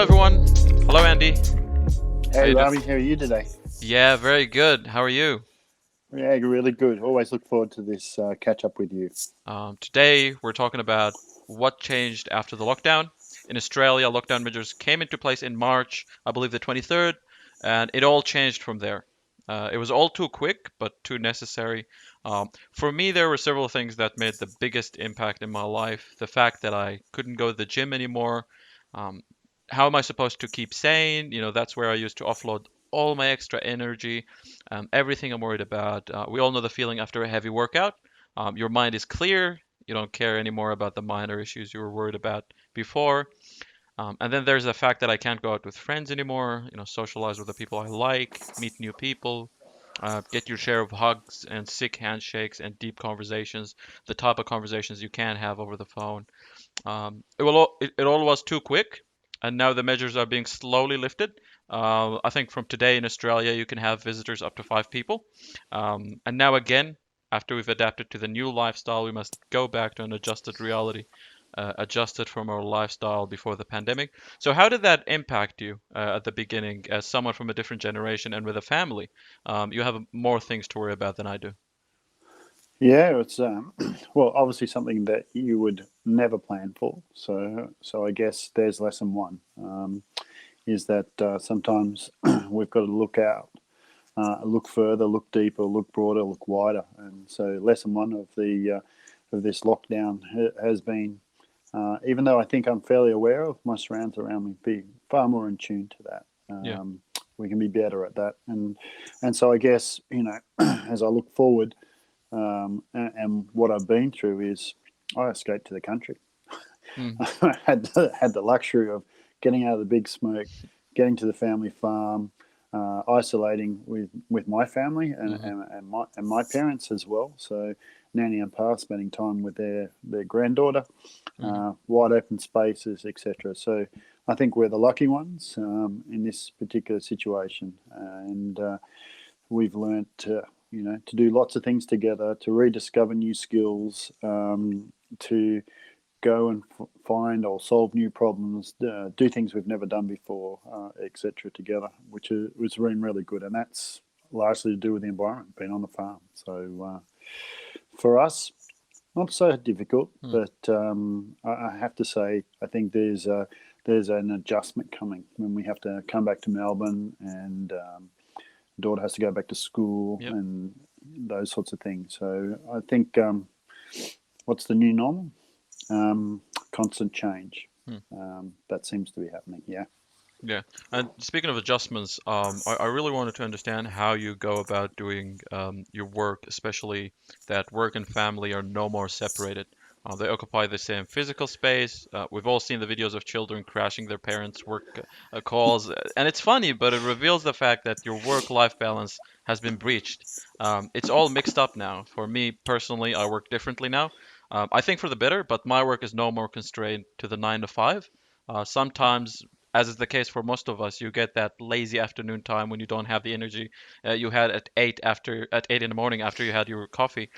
everyone. Hello, Andy. How Hey you doing? Rami, how are you today? Yeah, very good. How are you? Yeah, really good. Always look forward to this catch up with you. Today we're talking about what changed after the lockdown. In Australia, lockdown measures came into place in March, I believe the 23rd, and it all changed from there. It was all too quick, but too necessary. For me, there were several things that made the biggest impact in my life. The fact that I couldn't go to the gym anymore. Um, how am I supposed to keep sane? That's where I used to offload all my extra energy, everything I'm worried about. We all know the feeling after a heavy workout. Your mind is clear. You don't care anymore about the minor issues you were worried about before. And then there's the fact that I can't go out with friends anymore, socialize with the people I like, meet new people, get your share of hugs and sick handshakes and deep conversations, the type of conversations you can have over the phone. It all was too quick, and now the measures are being slowly lifted. I think from today in Australia, you can have visitors up to 5 people. And now again, after we've adapted to the new lifestyle, we must go back to an adjusted reality, adjusted from our lifestyle before the pandemic. So, how did that impact you at the beginning as someone from a different generation and with a family? You have more things to worry about than I do. Yeah, it's well, obviously something that you would never plan for. So I guess there's lesson one is that sometimes we've got to look out, look further, look deeper, look broader, look wider. And so lesson one of this lockdown has been, even though I think I'm fairly aware of my surrounds around me, be far more in tune to that. Yeah. We can be better at that, and so I guess as I look forward, and what I've been through is I escaped to the country. Mm, I had the luxury of getting out of the big smoke, getting to the family farm, isolating with my family hmm and my parents as well. So Nanny and Pa spending time with their granddaughter, hmm wide open spaces, etc. So I think we're the lucky ones in this particular situation, and we've learnt to do lots of things together, to rediscover new skills, to go and find or solve new problems, do things we've never done before, etc. together, which has been really good, and that's largely to do with the environment, being on the farm. So for us, not so difficult, but I have to say, I think there's an adjustment coming when we have to come back to Melbourne, and daughter has to go back to school Yep. and those sorts of things. So I think what's the new normal? Constant change. hmm. That seems to be happening. Yeah. Yeah, and speaking of adjustments, I really wanted to understand how you go about doing your work, especially that work and family are no more separated. They occupy the same physical space. We've all seen the videos of children crashing their parents' work calls, and it's funny, but it reveals the fact that your work-life balance has been breached. It's all mixed up now. For me personally, I work differently now. I think for the better, but my work is no more constrained to the 9 to 5. Sometimes as is the case for most of us, you get that lazy afternoon time when you don't have the energy you had at 8 in the morning after you had your coffee,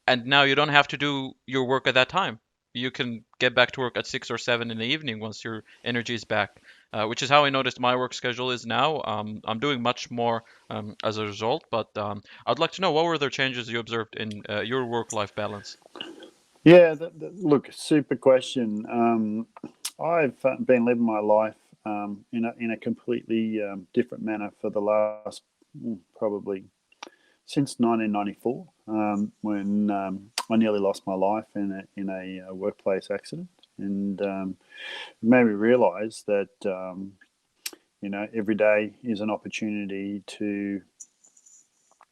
and now you don't have to do your work at that time. You can get back to work at 6 or 7 in the evening once your energy is back, which is how I noticed my work schedule is now. I'm doing much more as a result, but I'd like to know what were the changes you observed in your work-life balance. Yeah. Look, super question. I've been living my life in a completely different manner for the last probably since 1994, when I nearly lost my life in a workplace accident, and it made me realise that every day is an opportunity to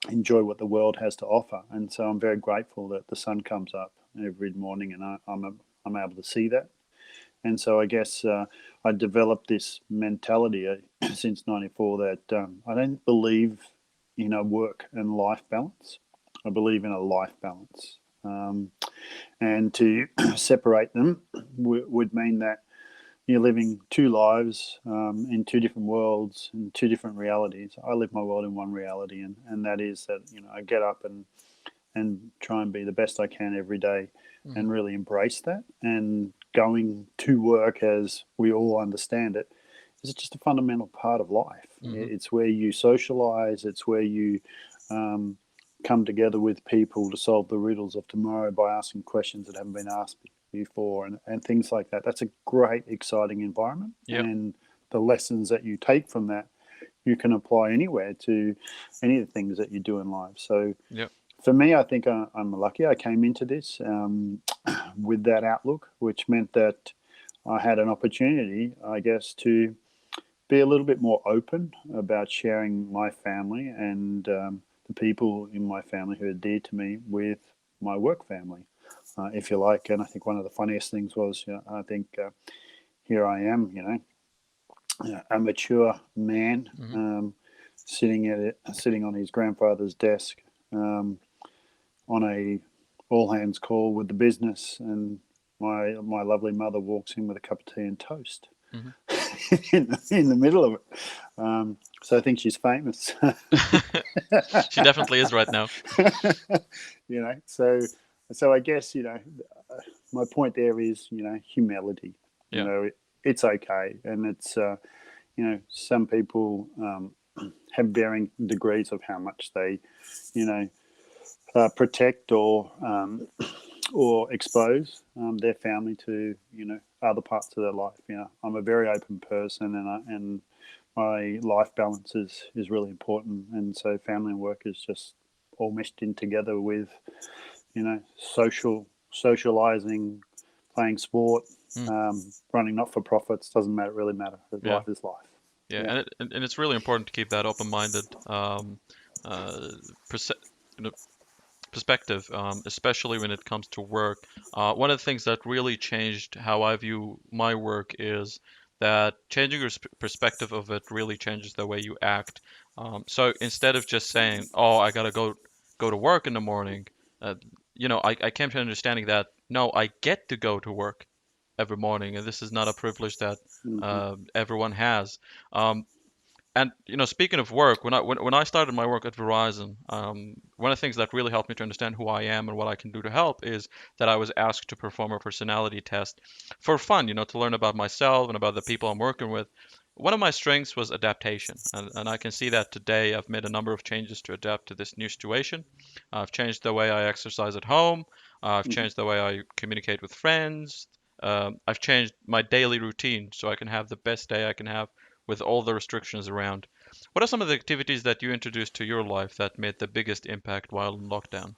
enjoy what the world has to offer. And so I'm very grateful that the sun comes up every morning, and I'm able to see that. And so I guess I developed this mentality since '94 that I don't believe in a work and life balance. I believe in a life balance. And to separate them would mean that you're living two lives in two different worlds, in two different realities. I live my world in one reality, and that is that I get up and try and be the best I can every day, Hmm and really embrace that. And going to work, as we all understand it, it's just a fundamental part of life. Hmm. It's where you socialize. It's where you um, come together with people to solve the riddles of tomorrow by asking questions that haven't been asked before, and things like that. That's a great, exciting environment, Yep. and the lessons that you take from that you can apply anywhere to any of the things that you do in life. So Yep. for me, I think I'm lucky. I came into this with that outlook, which meant that I had an opportunity, I guess, to be a little bit more open about sharing my family and the people in my family who are dear to me with my work family, if you like. And I think one of the funniest things was, I think here I am, a mature man Hmm. sitting on his grandfather's desk on a all hands call with the business, and my lovely mother walks in with a cup of tea and toast Hmm. in the middle of it. So I think she's famous. She definitely is right now. So I guess my point there is humility. Yeah. It's okay, and it's some people have varying degrees of how much they you know protect or expose their family to other parts of their life. I'm a very open person, and my life balance is really important, and so family and work is just all meshed in together with socializing, playing sport, Mm. running not for profits. Doesn't matter really matter. Yeah. Life is life. Yeah. Yeah. And it's really important to keep that open-minded uh, perce you know, perspective, especially when it comes to work. One of the things that really changed how I view my work is that changing your perspective of it really changes the way you act. So instead of just saying, "Oh, I gotta go to work in the morning," uh, I came to understanding that no, I get to go to work every morning, and this is not a privilege that Hmm. everyone has. Um, and speaking of work, when I started my work at Verizon, one of the things that really helped me to understand who I am and what I can do to help is that I was asked to perform a personality test for fun, to learn about myself and about the people I'm working with. One of my strengths was adaptation, and I can see that today. I've made a number of changes to adapt to this new situation. I've changed the way I exercise at home. I've Hmm. changed the way I communicate with friends. I've changed my daily routine so I can have the best day I can have with all the restrictions around. What are some of the activities that you introduced to your life that made the biggest impact while in lockdown?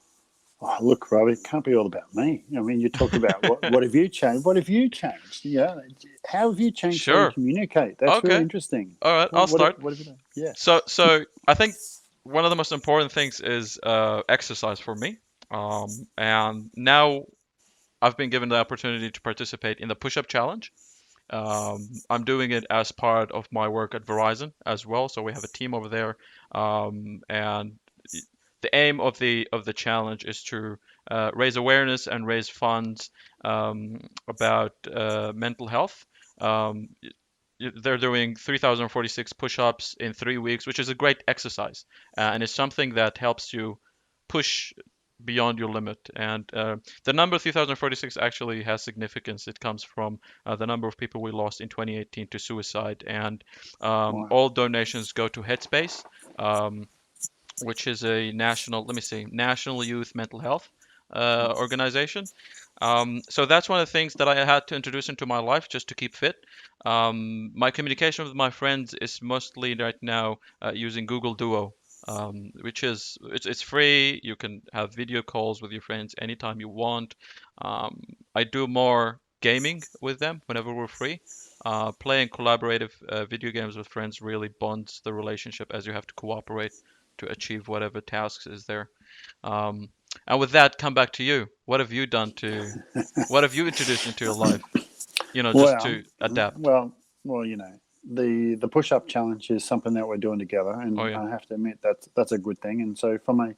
Oh, look, Robbie, it can't be all about me. I mean, you talk about what have you changed? What have you changed? How have you changed how you Sure. communicate? That's really Okay. interesting. All right. I'll What start. what have you done? Yeah. So I think one of the most important things is exercise for me. And now I've been given the opportunity to participate in the push-up challenge. I'm doing it as part of my work at Verizon as well. So we have a team over there, and the aim of the challenge is to raise awareness and raise funds about mental health. Um, they're doing 3,046 push-ups in 3 weeks, which is a great exercise, and it's something that helps you push beyond your limit. And the number 3,046 actually has significance. It comes from the number of people we lost in 2018 to suicide, and Wow. all donations go to Headspace, um, which is a let me see, national youth mental health organization. So that's one of the things that I had to introduce into my life just to keep fit. My communication with my friends is mostly right now using Google Duo, which is it's free. You can have video calls with your friends anytime you want. Um, I do more gaming with them whenever we're free. Playing collaborative video games with friends really bonds the relationship as you have to cooperate to achieve whatever tasks is there. Um, and with that, come back to you. What have you introduced into your life? Just Well, to adapt. well, the push up challenge is something that we're doing together, Oh and yeah. I have to admit that's a good thing. And so from a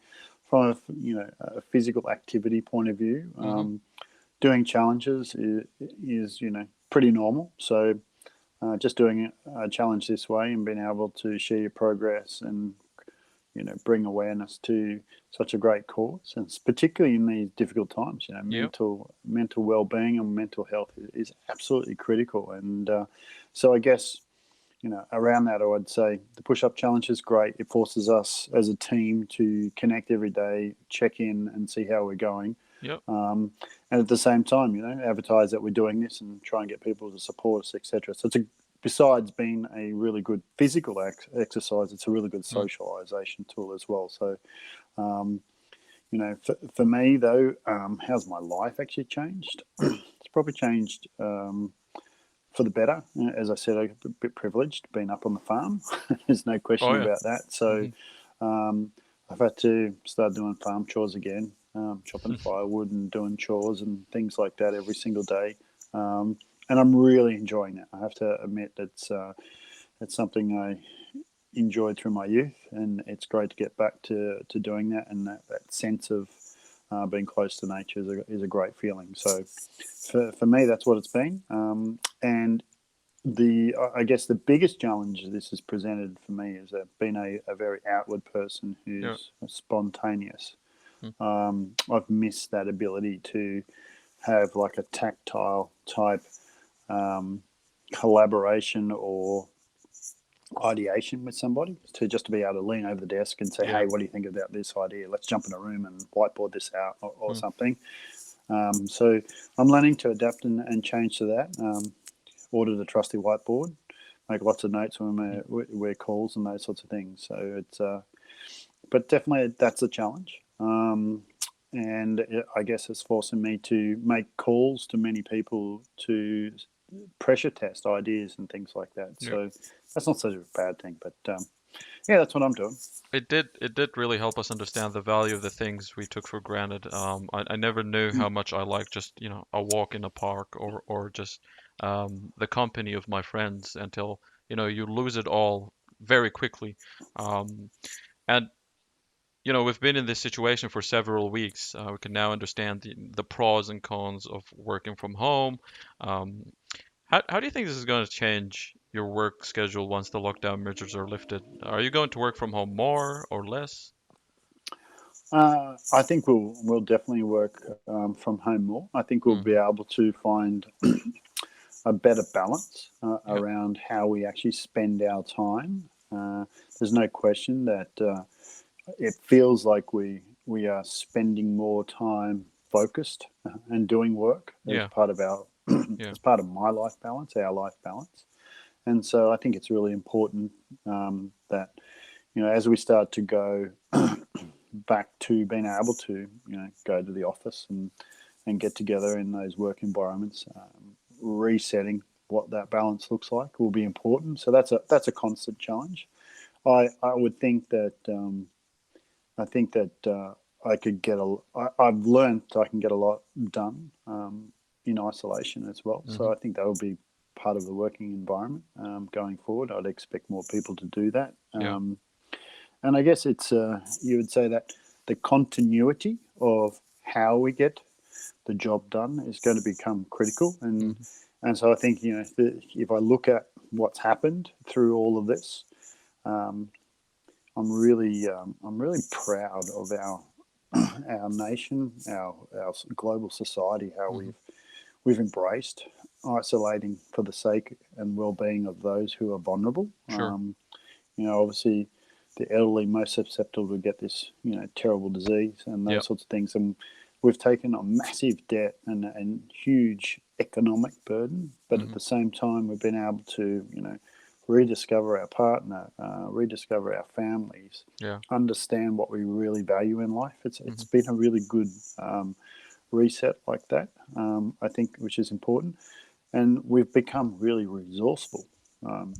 physical activity point of view, Hmm. doing challenges is pretty normal. So just doing a challenge this way and being able to share your progress and bring awareness to such a great cause, and particularly in these difficult times. Yeah. Mental well-being and mental health is absolutely critical. And so I guess around that, I would say the push-up challenge is great. It forces us as a team to connect every day, check in, and see how we're going. Yep. And at the same time, advertise that we're doing this and try and get people to support us, etc. So besides being a really good physical exercise, it's a really good Mm. socialization tool as well. So, for me though, how's my life actually changed? It's probably changed for the better. As I said, I'm a bit privileged being up on the farm. There's no Oh question yeah. about that. So Hmm. I've had to start doing farm chores again, chopping firewood and doing chores and things like that every single day. And I'm really enjoying it. I have to admit it's something I enjoyed through my youth, and it's great to get back to doing that. And that sense of being close to nature is a great feeling. So for me, that's what it's been. And I guess the biggest challenge this has presented for me is being a very outward person Yeah. who's spontaneous. Mm. I've missed that ability to have like a tactile type um, collaboration or ideation with somebody, to be able to lean over the desk and say, Yeah. hey, what do you think about this idea? Let's jump in a room and whiteboard this out, or Mm. something. So I'm learning to adapt and change to that. Order the trusty whiteboard, make lots of notes when we're calls and those sorts of things. So but definitely that's a challenge. And I guess it's forcing me to make calls to many people to pressure test ideas and things like that. Yeah. So that's not such a bad thing, but yeah, that's what I'm doing. It did really help us understand the value of the things we took for granted. I never knew how Mm. much I liked just, a walk in a park or just the company of my friends until, you lose it all very quickly. Um, and we've been in this situation for several weeks. We can now understand the pros and cons of working from home. Um, how do you think this is going to change your work schedule once the lockdown measures are lifted? Are you going to work from home more or less? I think we'll definitely work from home more. I think we'll be Hmm. able to find a better balance Yep. around how we actually spend our time. There's no question that it feels like we are spending more time focused and doing work as Yeah. part of our Yeah. as part of my life balance, our life balance. And so I think it's really important that as we start to go back to being able to go to the office and get together in those work environments, resetting what that balance looks like will be important. So that's a constant challenge. I would think that I think that I could get I've learned I can get a lot done in isolation as well. So Hmm. I think that will be part of the working environment going forward. I'd expect more people to do that. Yeah. And I guess it's you would say that the continuity of how we get the job done is going to become critical. Hmm. And so I think if I look at what's happened through all of this, um, I'm really proud of our nation, our global society, how Hmm. we've embraced isolating for the sake and well-being of those who are vulnerable. Sure. Obviously, the elderly most susceptible to get this terrible disease and Yeah. those sorts of things, and we've taken on massive debt and huge economic burden, but at Hmm. the same time, we've been able to rediscover our partner, rediscover our families, Yeah. understand what we really value in life. It's Hmm. been a really good reset like that, I think, which is important. And we've become really resourceful.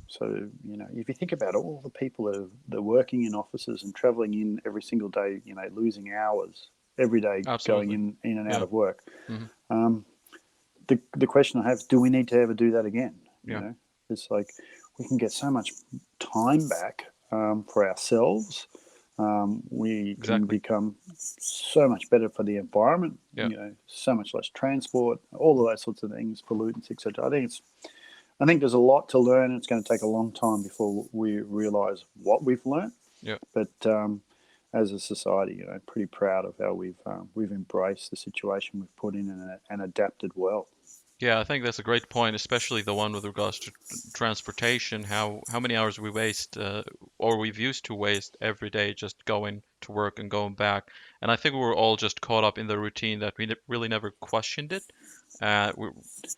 So, if you think about all the people that are working in offices and traveling in every single day, losing hours every day going Absolutely. in and out Yeah. of work, Hmm. the question I have is, do we need to ever do that again? Yeah. It's like we can get so much time back for ourselves. We can Exactly. become so much better for the environment. Yeah. So much less transport, all of those sorts of things, pollutants, etc. I think there's a lot to learn. It's going to take a long time before we realise what we've learned. Yeah. But as a society, pretty proud of how we've embraced the situation we've put in and adapted well. Yeah, I think that's a great point, especially the one with regards to transportation, how many hours we waste or we've used to waste every day just going to work and going back. And I think we were all just caught up in the routine that we really never questioned it. We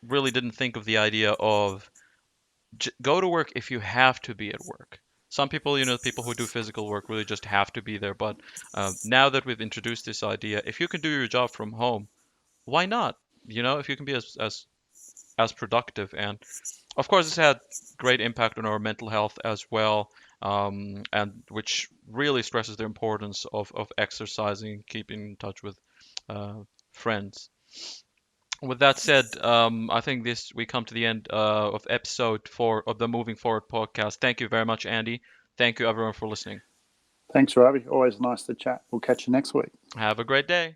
really didn't think of the idea of j go to work if you have to be at work. Some people, people who do physical work really just have to be there. But now that we've introduced this idea, if you can do your job from home, why not? If you can be as productive. And of course, it's had great impact on our mental health as well, and which really stresses the importance of exercising, keeping in touch with uh, friends. With that said, I think this we come to the end of episode 4 of the Moving Forward podcast. Thank you very much, Andy. Thank you, everyone, for listening. Thanks, Robbie. Always nice to chat. We'll catch you next week. Have a great day.